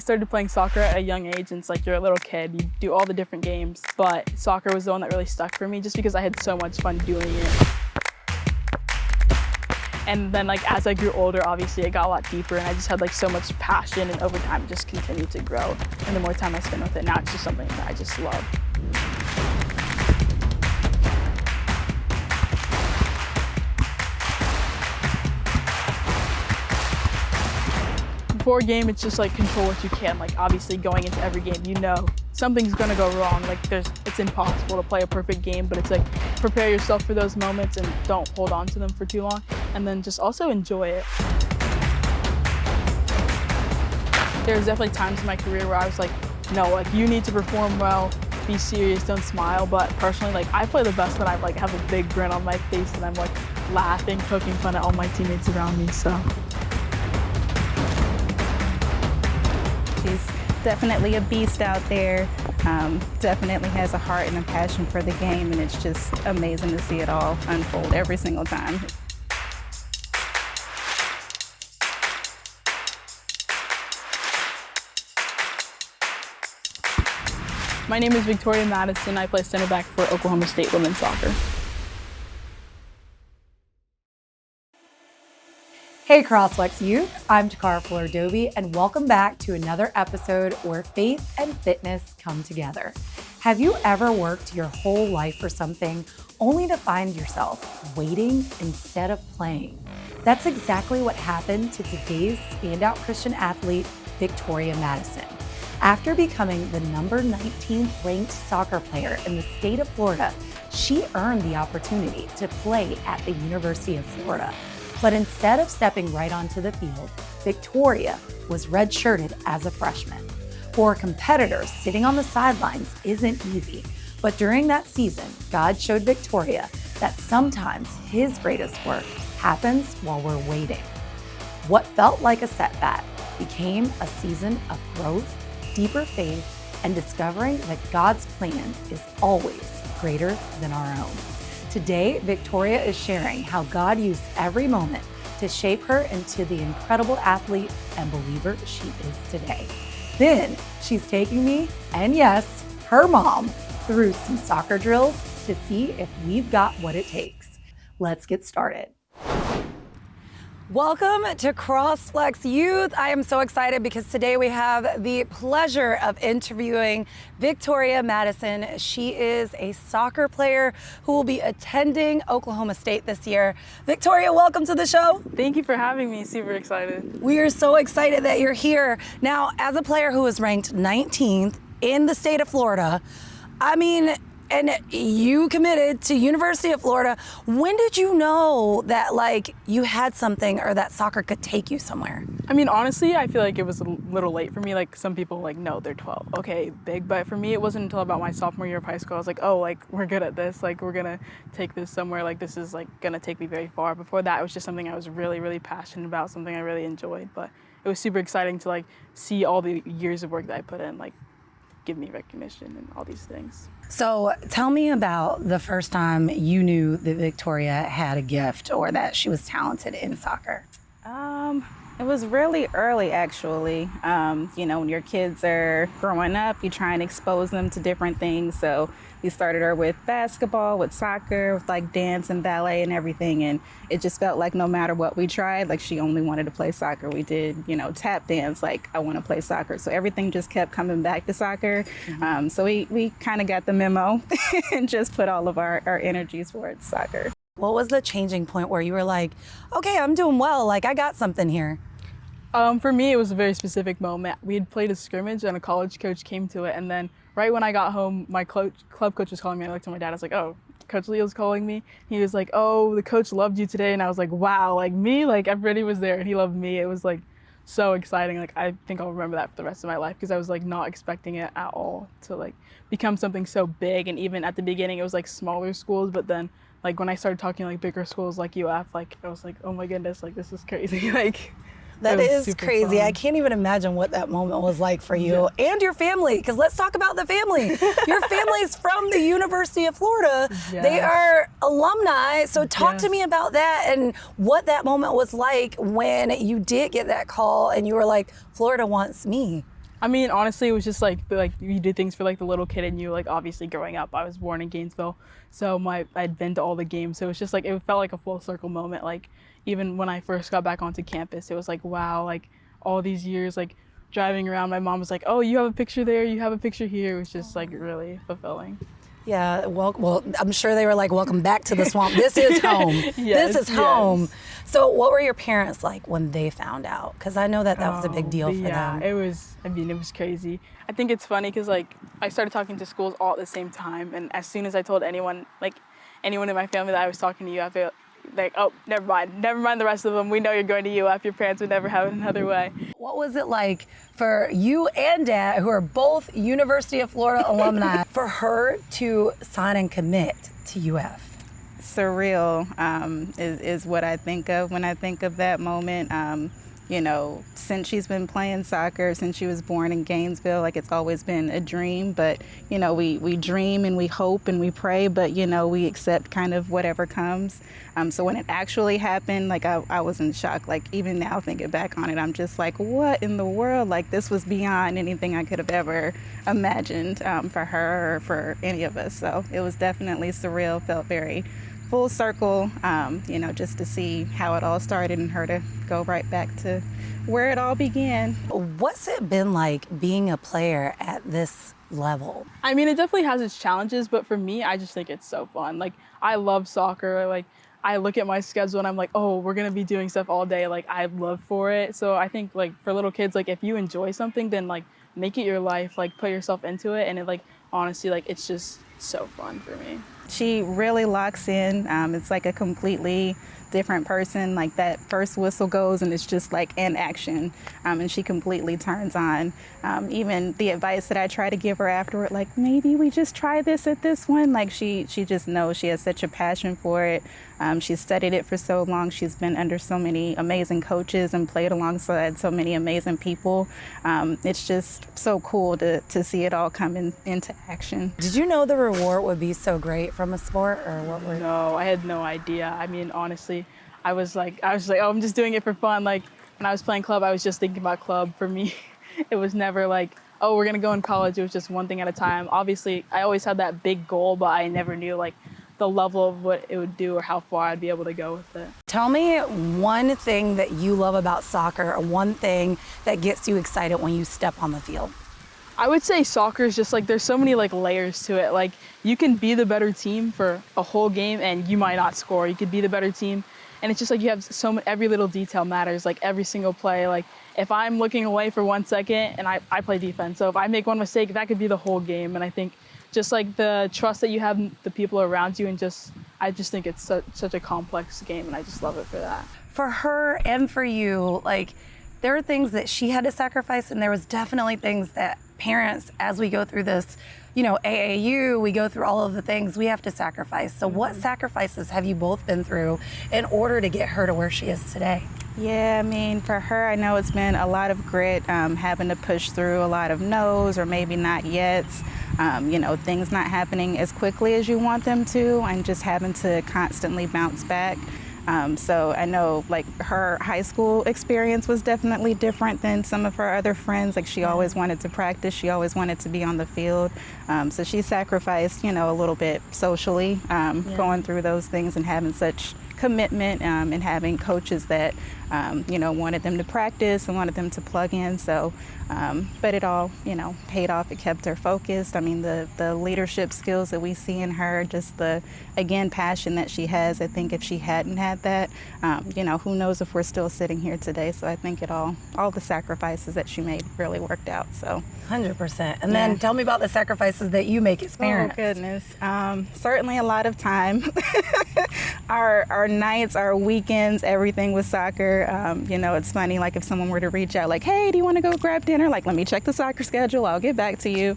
started playing soccer at a young age, and it's like you're a little kid, you do all the different games, but soccer was the one that really stuck for me just because I had so much fun doing it. And then like as I grew older, obviously it got a lot deeper, and I just had like so much passion, and over time it just continued to grow. And the more time I spend with it, now it's just something that I just love. Before a game, it's just like control what you can. Like obviously going into every game, you know something's gonna go wrong. Like it's impossible to play a perfect game, but it's like prepare yourself for those moments and don't hold on to them for too long. And then just also enjoy it. There's definitely times in my career where I was like, no, like you need to perform well, be serious, don't smile. But personally, like I play the best when I like have a big grin on my face and I'm like laughing, poking fun at all my teammates around me, so. She's definitely a beast out there, definitely has a heart and a passion for the game, and it's just amazing to see it all unfold every single time. My name is Victoria Madison. I play center back for Oklahoma State women's soccer. Hey CrossFlex Youth, I'm Takara Doby, and welcome back to another episode where faith and fitness come together. Have you ever worked your whole life for something only to find yourself waiting instead of playing? That's exactly what happened to today's standout Christian athlete, Victoria Madison. After becoming the number 19th ranked soccer player in the state of Florida, she earned the opportunity to play at the University of Florida. But instead of stepping right onto the field, Victoria was redshirted as a freshman. For competitors, sitting on the sidelines isn't easy, but during that season, God showed Victoria that sometimes His greatest work happens while we're waiting. What felt like a setback became a season of growth, deeper faith, and discovering that God's plan is always greater than our own. Today, Victoria is sharing how God used every moment to shape her into the incredible athlete and believer she is today. Then she's taking me, and yes, her mom, through some soccer drills to see if we've got what it takes. Let's get started. Welcome to CrossFlex Youth. I am so excited because today we have the pleasure of interviewing Victoria Madison. She is a soccer player who will be attending Oklahoma State this year. Victoria, welcome to the show. Thank you for having me, super excited. We are so excited that you're here. Now, as a player who was ranked 19th in the state of Florida, and you committed to University of Florida. When did you know that like you had something or that soccer could take you somewhere? I mean, honestly, I feel like it was a little late for me. Like some people like, no, they're 12. Okay, big. But for me, it wasn't until about my sophomore year of high school. I was like, oh, like we're good at this. Like we're gonna take this somewhere. Like this is like gonna take me very far. Before that, it was just something I was really, really passionate about, something I really enjoyed. But it was super exciting to like see all the years of work that I put in, like give me recognition and all these things. So tell me about the first time you knew that Victoria had a gift or that she was talented in soccer. It was really early, actually. When your kids are growing up, you try and expose them to different things. So we started her with basketball, with soccer, with like dance and ballet and everything. And it just felt like no matter what we tried, like she only wanted to play soccer. We did, tap dance, like I want to play soccer. So everything just kept coming back to soccer. Mm-hmm. So we kind of got the memo and just put all of our energies towards soccer. What was the changing point where you were like, okay, I'm doing well, like I got something here? For me, it was a very specific moment. We had played a scrimmage and a college coach came to it. And then right when I got home, my club coach was calling me. I looked at my dad, I was like, oh, Coach Leo's calling me. He was like, oh, the coach loved you today. And I was like, wow, like me, like everybody was there and he loved me. It was like so exciting. Like I think I'll remember that for the rest of my life because I was like not expecting it at all to like become something so big. And even at the beginning, it was like smaller schools, but then like when I started talking like bigger schools like UF, like I was like, oh my goodness, like this is crazy. Like that is crazy. Fun. I can't even imagine what that moment was like for you and your family, because let's talk about the family. Your family's from the University of Florida. Yes. They are alumni. So talk to me about that and what that moment was like when you did get that call and you were like, Florida wants me. I mean, honestly, it was just like you did things for like the little kid in you. Like obviously, growing up, I was born in Gainesville, so I'd been to all the games. So it was just like it felt like a full circle moment. Like even when I first got back onto campus, it was like wow, like all these years, like driving around, my mom was like, oh, you have a picture there, you have a picture here. It was just like really fulfilling. Yeah, well, I'm sure they were like, welcome back to the swamp. This is home. Yes, this is home. yes. So what were your parents like when they found out? Because I know that was a big deal for them. Yeah, it was crazy. I think it's funny because like I started talking to schools all at the same time, and as soon as I told anyone in my family that I was talking to you, I feel like, oh, never mind the rest of them. We know you're going to UF. Your parents would never have it another way. What was it like for you and Dad, who are both University of Florida alumni, for her to sign and commit to UF? Surreal is what I think of when I think of that moment. Since she's been playing soccer, since she was born in Gainesville, like it's always been a dream. But, we dream and we hope and we pray, but, we accept kind of whatever comes. So when it actually happened, like I was in shock. Like even now thinking back on it, I'm just like, what in the world? Like this was beyond anything I could have ever imagined for her or for any of us. So it was definitely surreal, felt very full circle, just to see how it all started and her to go right back to where it all began. What's it been like being a player at this level? I mean, it definitely has its challenges, but for me, I just think it's so fun. Like, I love soccer. Like, I look at my schedule and I'm like, oh, we're going to be doing stuff all day. Like, I love for it. So I think, like, for little kids, like, if you enjoy something, then, like, make it your life. Like, put yourself into it. And it, like, honestly, like, it's just so fun for me. She really locks in. It's like a completely different person. Like that first whistle goes and it's just like in action, and she completely turns on. Even the advice that I try to give her afterward, like maybe we just try this at this one. Like she just knows she has such a passion for it. She's studied it for so long. She's been under so many amazing coaches and played alongside so many amazing people. It's just so cool to see it all come into action. Did you know the reward would be so great from a sport, or what were? No, I had no idea. I mean, honestly, I was like, oh, I'm just doing it for fun. Like when I was playing club, I was just thinking about club. For me, it was never like, oh, we're gonna go in college. It was just one thing at a time. Obviously, I always had that big goal, but I never knew like the level of what it would do or how far I'd be able to go with it. Tell me one thing that you love about soccer, or one thing that gets you excited when you step on the field. I would say soccer is just like, there's so many like layers to it. Like you can be the better team for a whole game and you might not score. You could be the better team. And it's just like you have so much, every little detail matters, like every single play. Like if I'm looking away for 1 second and I play defense, so if I make one mistake, that could be the whole game. And I think just like the trust that you have in the people around you, and I just think it's such a complex game, and I just love it for that. For her and for you, like there are things that she had to sacrifice, and there was definitely things that parents, as we go through this, AAU, we go through all of the things we have to sacrifice. So what sacrifices have you both been through in order to get her to where she is today? Yeah, I mean, for her, I know it's been a lot of grit, having to push through a lot of no's or maybe not yet's, things not happening as quickly as you want them to, and just having to constantly bounce back. So I know like her high school experience was definitely different than some of her other friends. Like she always wanted to practice. She always wanted to be on the field. So she sacrificed, a little bit socially, going through those things and having such commitment, and having coaches that, wanted them to practice and wanted them to plug in. So, but it all, paid off. It kept her focused. I mean, the leadership skills that we see in her, just the, again, passion that she has. I think if she hadn't had that, who knows if we're still sitting here today. So I think all the sacrifices that she made really worked out. So 100%. And then tell me about the sacrifices that you make as parents. Oh goodness. Certainly a lot of time. Our nights, our weekends, everything with soccer. It's funny, like if someone were to reach out like, hey, do you want to go grab dinner? Like, let me check the soccer schedule. I'll get back to you.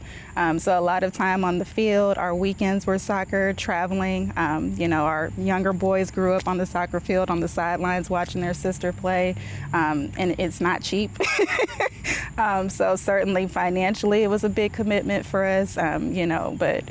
So a lot of time on the field. Our weekends were soccer, traveling. Our younger boys grew up on the soccer field, on the sidelines, watching their sister play. And it's not cheap. So certainly financially, it was a big commitment for us, but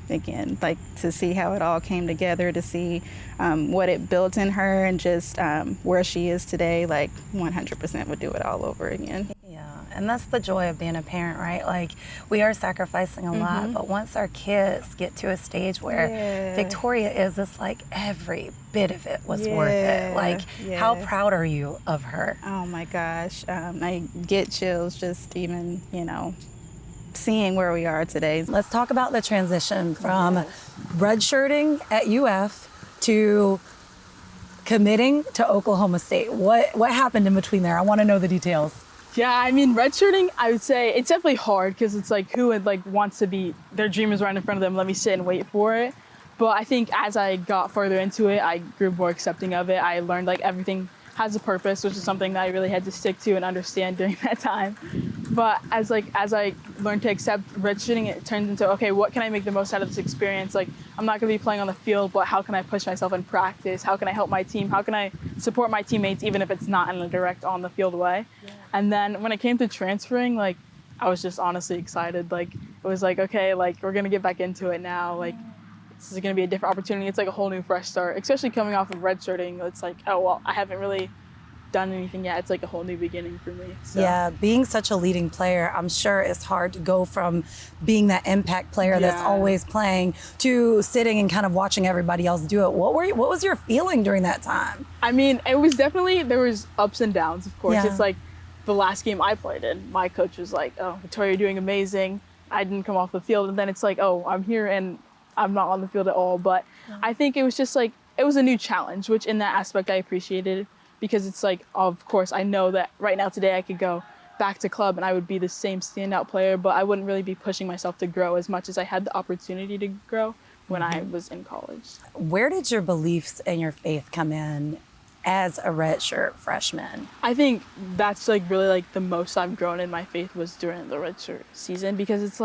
again, like to see how it all came together, to see what it built in her, and just where she is today, like 100% would do it all over again. Yeah, And that's the joy of being a parent, right? Like, we are sacrificing a lot, but once our kids get to a stage where Victoria is, it's like every bit of it was worth it. Like, how proud are you of her? Oh my gosh, I get chills just even, seeing where we are today. Let's talk about the transition from redshirting at UF to committing to Oklahoma State. What happened in between there? I want to know the details. Yeah, I mean, redshirting, I would say it's definitely hard because it's like who would wants to be, their dream is right in front of them, let me sit and wait for it. But I think as I got further into it, I grew more accepting of it. I learned everything has a purpose, which is something that I really had to stick to and understand during that time. But as I learned to accept redshirting, it turns into, okay, what can I make the most out of this experience? I'm not going to be playing on the field, but how can I push myself in practice? How can I help my team? How can I support my teammates, even if it's not in a direct on the field way? Yeah. And then when it came to transferring, I was just honestly excited. It was okay, we're going to get back into it now. This is going to be a different opportunity. It's a whole new fresh start, especially coming off of redshirting. It's oh, well, I haven't really done anything yet. It's a whole new beginning for me. So. Yeah, being such a leading player, I'm sure it's hard to go from being that impact player that's always playing to sitting and kind of watching everybody else do it. What was your feeling during that time? I mean, it was definitely, there was ups and downs, of course. It's the last game I played in, my coach was oh, Victoria, you're doing amazing. I didn't come off the field. And then it's oh, I'm here and I'm not on the field at all. But I think it was just it was a new challenge, which in that aspect I appreciated, because it's of course, I know that right now today I could go back to club and I would be the same standout player, but I wouldn't really be pushing myself to grow as much as I had the opportunity to grow when I was in college. Where did your beliefs and your faith come in as a redshirt freshman? I think that's really the most I've grown in my faith was during the redshirt season, because it's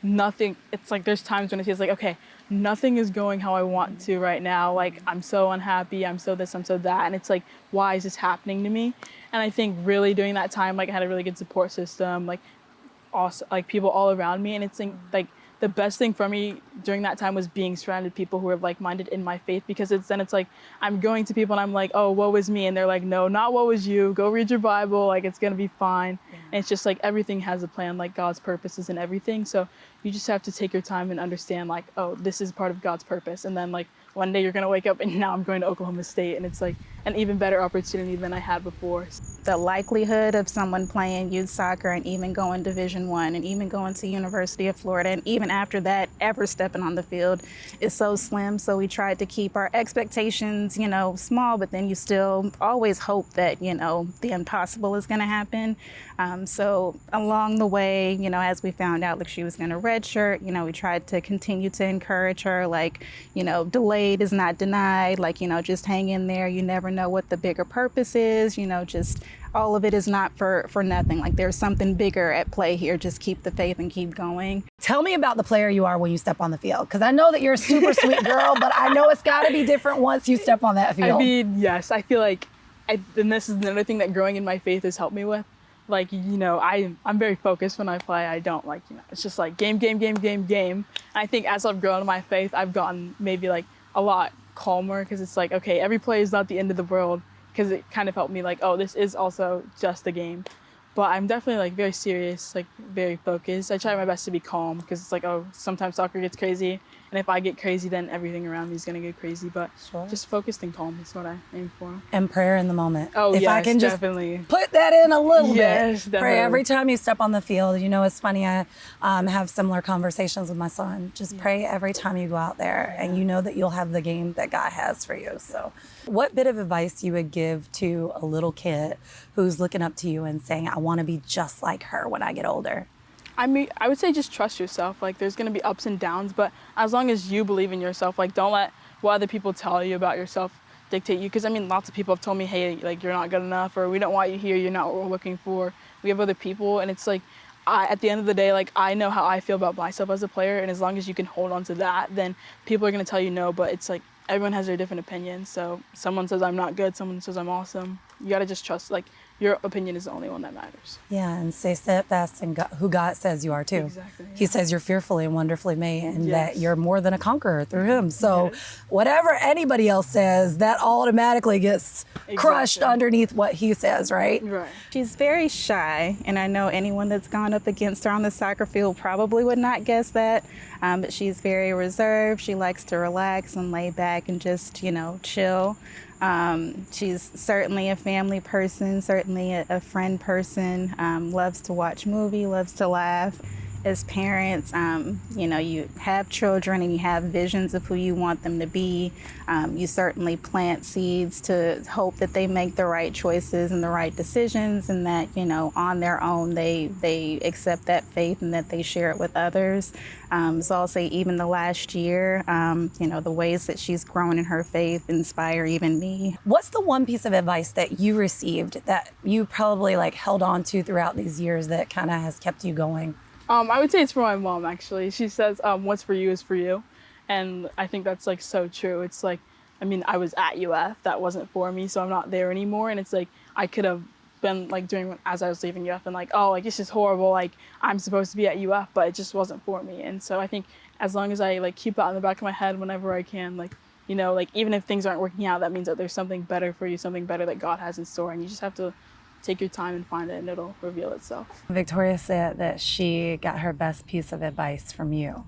nothing, it's there's times when it feels okay, nothing is going how I want to right now. I'm so unhappy, I'm so this, I'm so that. And it's why is this happening to me? And I think really during that time, I had a really good support system, also, people all around me. And it's the best thing for me during that time was being surrounded people who were like-minded in my faith, because it's I'm going to people and I'm oh, woe is me. And they're no, not woe is you. Go read your Bible. It's going to be fine. Yeah. And it's just everything has a plan, God's purposes and everything. So you just have to take your time and understand oh, this is part of God's purpose. And then one day you're going to wake up and now I'm going to Oklahoma State. And it's an even better opportunity than I had before. The likelihood of someone playing youth soccer and even going Division I and even going to University of Florida and even after that ever stepping on the field is so slim. So we tried to keep our expectations, small, but then you still always hope that, the impossible is going to happen. So along the way, as we found out she was going to redshirt, we tried to continue to encourage her, delayed is not denied, just hang in there. You never know what the bigger purpose is, just all of it is not for nothing. There's something bigger at play here. Just keep the faith and keep going. Tell me about the player you are when you step on the field, because I know that you're a super sweet girl, but I know it's got to be different once you step on that field. I mean, yes, I feel and this is another thing that growing in my faith has helped me with. I'm very focused when I play. I don't it's just game. And I think as I've grown in my faith, I've gotten maybe a lot calmer, because it's okay, every play is not the end of the world, because it kind of helped me oh, this is also just a game. But I'm definitely very serious, very focused. I try my best to be calm, because it's oh, sometimes soccer gets crazy, and if I get crazy, then everything around me is going to get crazy. But just focused and calm is what I aim for. And prayer in the moment. Oh, if yes, I can just definitely put that in a little bit. Definitely. Pray every time you step on the field. It's funny, I have similar conversations with my son. Just pray every time you go out there, and that you'll have the game that God has for you. So what bit of advice you would give to a little kid who's looking up to you and saying, I want to be just like her when I get older? I mean, I would say just trust yourself. There's going to be ups and downs, but as long as you believe in yourself, don't let what other people tell you about yourself dictate you. Because, I mean, lots of people have told me, hey, you're not good enough, or we don't want you here, you're not what we're looking for. We have other people, and it's at the end of the day, I know how I feel about myself as a player, and as long as you can hold on to that, then people are going to tell you no, but it's everyone has their different opinions. So someone says I'm not good, someone says I'm awesome. You got to just trust, your opinion is the only one that matters. Yeah, and stay steadfast in God, who God says you are too. Exactly. He says you're fearfully and wonderfully made, and that Yes. you're more than a conqueror through Him. So Yes. whatever anybody else says, that automatically gets crushed Exactly. underneath what He says, right? Right. She's very shy, and I know anyone that's gone up against her on the soccer field probably would not guess that. But she's very reserved. She likes to relax and lay back and just, chill. She's certainly a family person, certainly a friend person, loves to watch movies, loves to laugh. As parents, you have children and you have visions of who you want them to be. You certainly plant seeds to hope that they make the right choices and the right decisions, and that, on their own, they accept that faith and that they share it with others. So I'll say even the last year, the ways that she's grown in her faith inspire even me. What's the one piece of advice that you received that you probably held on to throughout these years that kind of has kept you going? I would say it's for my mom, actually. She says, what's for you is for you. And I think that's so true. It's I was at UF, that wasn't for me, so I'm not there anymore. And it's I could have been doing as I was leaving UF and this is horrible. I'm supposed to be at UF, but it just wasn't for me. And so I think as long as I keep that in the back of my head whenever I can, even if things aren't working out, that means that there's something better for you, something better that God has in store. And you just have to take your time and find it, and it'll reveal itself. Victoria said that she got her best piece of advice from you.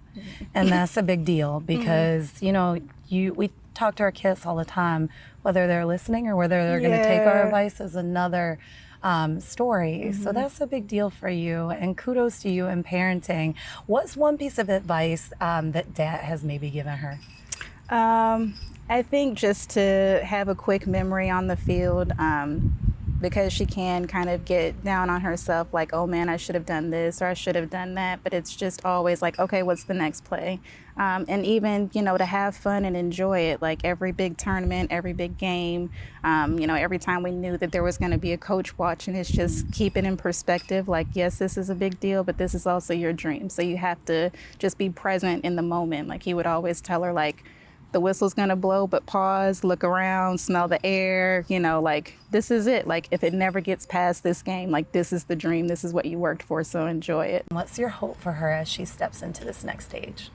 And that's a big deal because, we talk to our kids all the time, whether they're listening or whether they're going to take our advice is another story. So that's a big deal for you, and kudos to you in parenting. What's one piece of advice that Dad has maybe given her? I think just to have a quick memory on the field, because she can kind of get down on herself, oh man, I should have done this or I should have done that. But it's just always okay, what's the next play? And even, to have fun and enjoy it, every big tournament, every big game, every time we knew that there was going to be a coach watching, it's just keep it in perspective. Yes, this is a big deal, but this is also your dream. So you have to just be present in the moment. He would always tell her, the whistle's gonna blow, but pause, look around, smell the air, this is it. If it never gets past this game, this is the dream, this is what you worked for, so enjoy it. What's your hope for her as she steps into this next stage?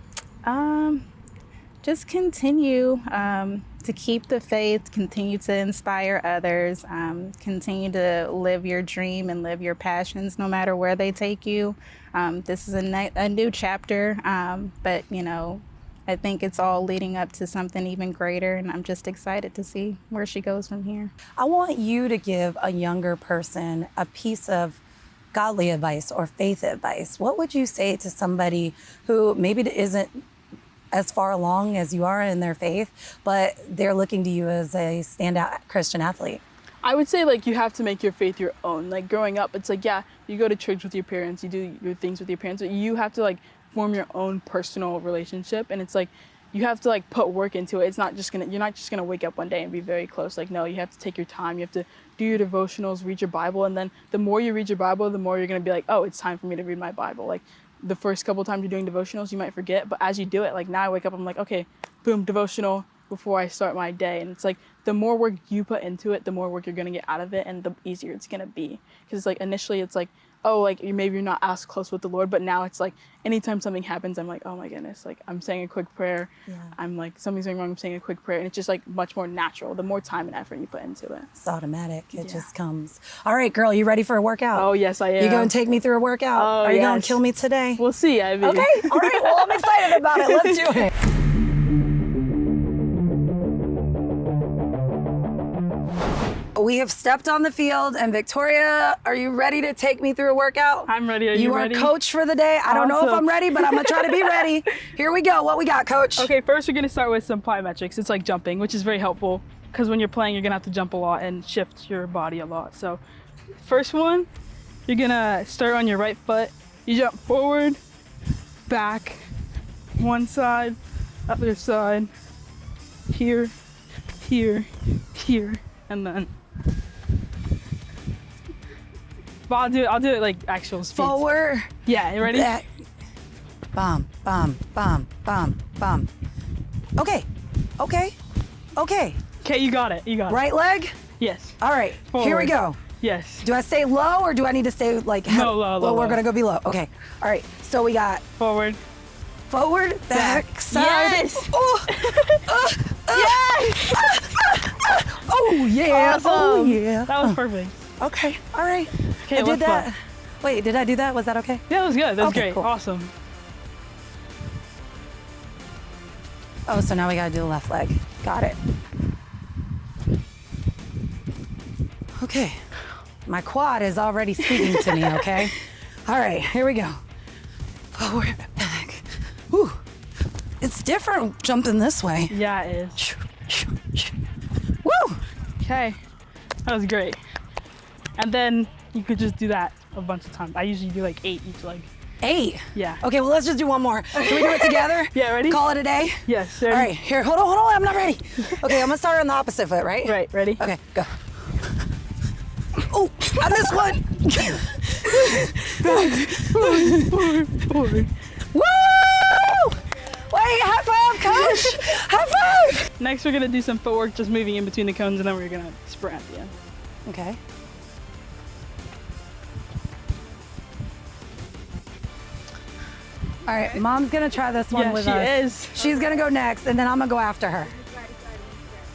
Just continue to keep the faith, continue to inspire others, continue to live your dream and live your passions no matter where they take you. This is a new chapter, but I think it's all leading up to something even greater, and I'm just excited to see where she goes from here. I want you to give a younger person a piece of godly advice or faith advice. What would you say to somebody who maybe isn't as far along as you are in their faith, but they're looking to you as a standout Christian athlete? I would say you have to make your faith your own. Growing up, it's yeah, you go to church with your parents, you do your things with your parents, but you have to form your own personal relationship, and it's you have to put work into it. It's not just you're not just gonna wake up one day and be very close. No, you have to take your time. You have to do your devotionals, read your Bible, and then the more you read your Bible, the more you're gonna be oh, it's time for me to read my Bible. The first couple times you're doing devotionals, you might forget, but as you do it, now I wake up, I'm okay, boom, devotional before I start my day. And it's the more work you put into it, the more work you're gonna get out of it, and the easier it's gonna be. Because initially it's maybe you're not as close with the Lord, but now it's anytime something happens, I'm oh my goodness, I'm saying a quick prayer. Yeah. I'm something's going wrong, I'm saying a quick prayer, and it's just much more natural the more time and effort you put into it. It's automatic. It just comes. All right, girl, you ready for a workout? Oh yes, I am. You going to take me through a workout? Oh, Are you going yes. to kill me today? We'll see, Ivy. Okay. All right. Well, I'm excited about it. Let's do it. We have stepped on the field, and Victoria, are you ready to take me through a workout? I'm ready. Are you ready? are coach for the day. I don't know if Awesome. I'm ready, but I'm gonna try to be ready. Here we go. What we got, coach? Okay, first we're gonna start with some plyometrics. It's jumping, which is very helpful because when you're playing, you're gonna have to jump a lot and shift your body a lot. So, first one, you're gonna start on your right foot. You jump forward, back, one side, other side, here, here, here, and then. But I'll do it actual speed. Forward. Yeah, you ready? Back. Bum, bum, bum, bum, bum. Okay. Okay, you got it. You got it. Right leg. Yes. All right. Here we Forward. go. Yes. Do I stay low or do I need to stay like No, low, well, we're low. gonna go below. Okay. All right. So we got Forward. forward, back, side. Yes. Oh, Yes. oh yeah. Awesome. Oh yeah. That was perfect. Okay. All right. Okay, I did let's that. go. Wait, did I do that? Was that okay? Yeah, that was good. That was Okay, great. cool. Awesome. Oh, so now we gotta do the left leg. Got it. Okay. My quad is already speaking to me, okay? All right, here we go. Forward, back. Whew. It's different jumping this way. Yeah, it is. Woo! Okay. That was great. And then you could just do that a bunch of times. I usually do like 8 each leg. 8. Yeah. Okay, well, let's just do one more. Can we do it together? Yeah, ready? Call it a day? Yes. All right, here, hold on, I'm not ready. Okay, I'm gonna start on the opposite foot, right? Right, ready? Okay, go. Oh, I missed one. Forward. Woo! Wait, high five, coach! High five! Next, we're gonna do some footwork, just moving in between the cones, and then we're gonna sprint at the end. Okay. All right, Mom's gonna try this one Yeah, with she us. is. She's gonna go next, and then I'm gonna go after her.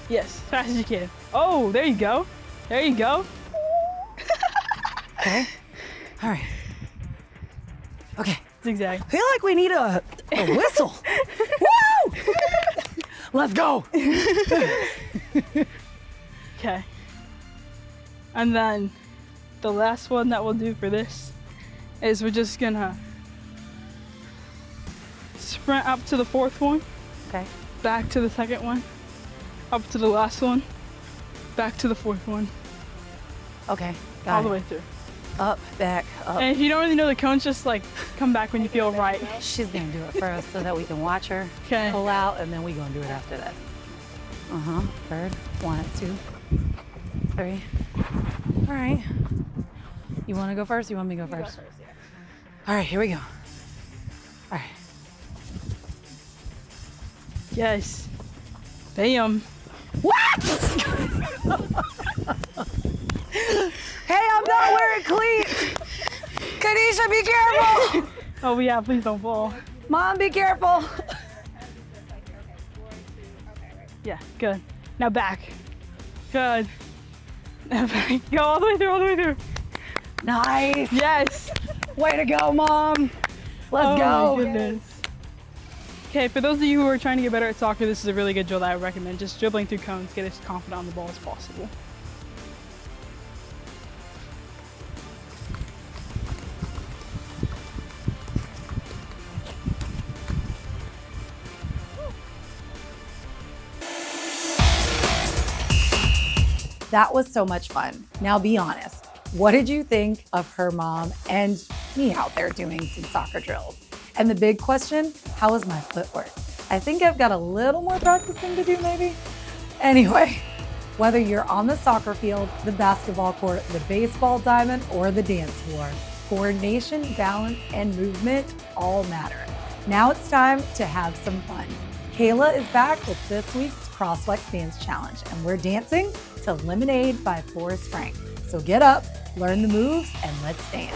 Yes, as fast as you can. Oh, there you go. There you go. Okay. All right. Okay. Zigzag. I feel like we need a whistle. Woo! Let's go. Okay. And then the last one that we'll do for this is we're just gonna sprint up to the 4th one, Okay. back to the 2nd one, up to the last one, back to the 4th one, Okay. Got all it. the way through. Up, back, up. And if you don't really know the cones, just like come back when you feel right. She's gonna do it first so that we can watch her Okay. pull out, and then we gonna do it after that. Third. 1, 2, 3. All right. You want to go first? You want me to go first? All right. Here we go. All right. Yes. Bam. What? Hey, I'm not wearing cleats. Kanisha, be careful. Oh yeah, please don't fall. Mom, be careful. Yeah, good. Now back. Good. Now back. Go all the way through, all the way through. Nice. Yes. Way to go, Mom. Let's go. Oh my goodness. Okay, for those of you who are trying to get better at soccer, this is a really good drill that I would recommend. Just dribbling through cones, get as confident on the ball as possible. That was so much fun. Now be honest. What did you think of her mom and me out there doing some soccer drills? And the big question, how was my footwork? I think I've got a little more practicing to do maybe. Anyway, whether you're on the soccer field, the basketball court, the baseball diamond, or the dance floor, coordination, balance, and movement all matter. Now it's time to have some fun. Kayla is back with this week's CrossFlex Dance Challenge, and we're dancing to Lemonade by Forrest Frank. So get up, learn the moves, and let's dance.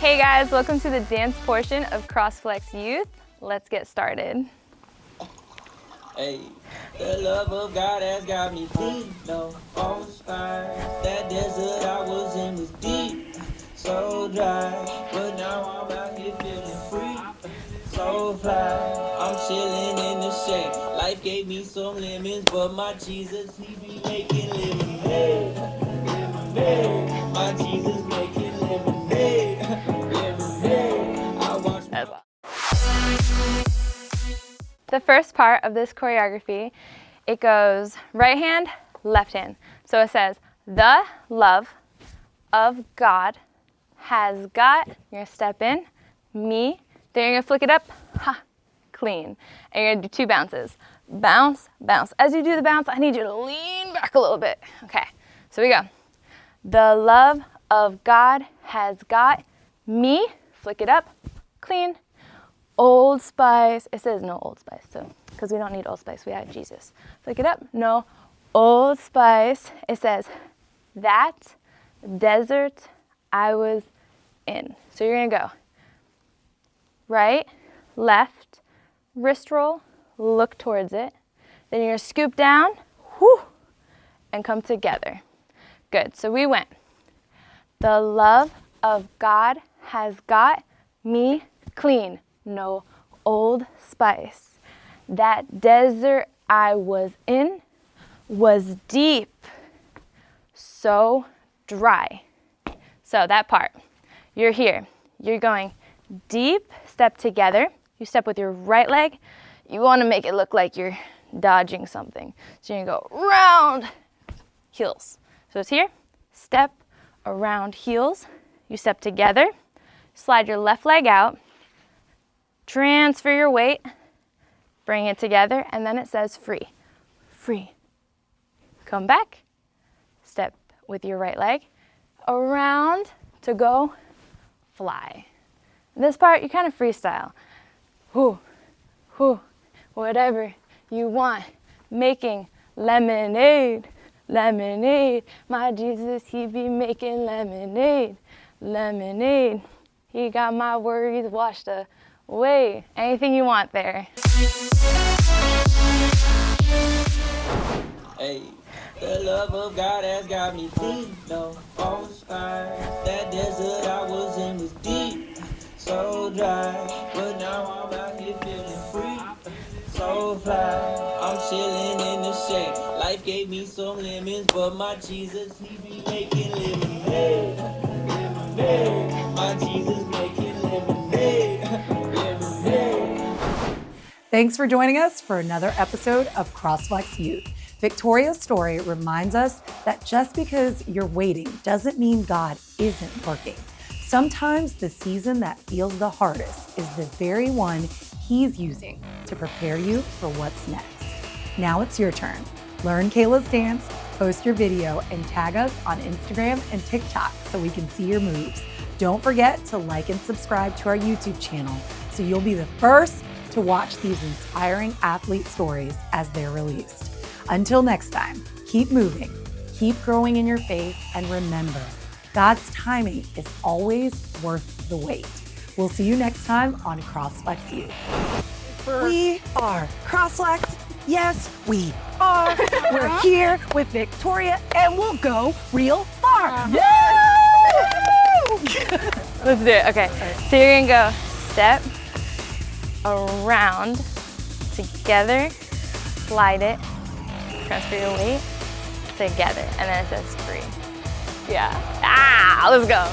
Hey guys, welcome to the dance portion of CrossFlex Youth. Let's get started. Hey, the love of God has got me deep, no false fire. That desert I was in was deep, so dry. But now I'm out here feeling free, so fly. I'm chilling in the shade. Life gave me some lemons, but my Jesus, he be making lemonade. Lemonade. My Jesus making lemonade. Lemonade. I watch The first part of this choreography, it goes right hand, left hand. So it says, the love of God has got, you're gonna step in, me, then you're gonna flick it up, ha, clean. And you're gonna do 2 bounces. Bounce, bounce. As you do the bounce, I need you to lean back a little bit. Okay, so we go. The love of God has got me, flick it up, clean. Old Spice. It says no Old Spice, so because we don't need Old Spice, we have Jesus. Look it up. No Old Spice. It says that desert I was in. So you're gonna go right, left, wrist roll, look towards it. Then you're gonna scoop down, whoo, and come together. Good. So we went. The love of God has got me clean. No Old Spice. That desert I was in was deep, so dry. So that part, you're here. You're going deep, step together. You step with your right leg. You want to make it look like you're dodging something. So you're going to go round, heels. So it's here, step, around, heels. You step together, slide your left leg out, transfer your weight, bring it together, and then it says free, free. Come back, step with your right leg, around to go fly. This part, you kind of freestyle. Whoo, whoo, whatever you want, making lemonade, lemonade. My Jesus, he be making lemonade, lemonade. He got my worries washed away. Anything you want there. Hey, the love of God has got me clean, no Old Spice. That desert I was in was deep, so dry. But now I'm out here feeling free, so fly. I'm chilling in the shade. Life gave me some lemons, but my Jesus, he be making lemonade, lemonade. My Jesus making lemonade, lemonade. Thanks for joining us for another episode of CrossFlex Youth. Victoria's story reminds us that just because you're waiting doesn't mean God isn't working. Sometimes the season that feels the hardest is the very one He's using to prepare you for what's next. Now it's your turn. Learn Kayla's dance, post your video, and tag us on Instagram and TikTok so we can see your moves. Don't forget to like and subscribe to our YouTube channel so you'll be the first to watch these inspiring athlete stories as they're released. Until next time, keep moving, keep growing in your faith, and remember, God's timing is always worth the wait. We'll see you next time on CrossFlex Youth. We are CrossFlex. Yes, we are. We're here with Victoria, and we'll go real far. Let's do it. Okay. So you're gonna go step, around, together, slide it, transfer your weight, together, and then it says free. Yeah. Let's go.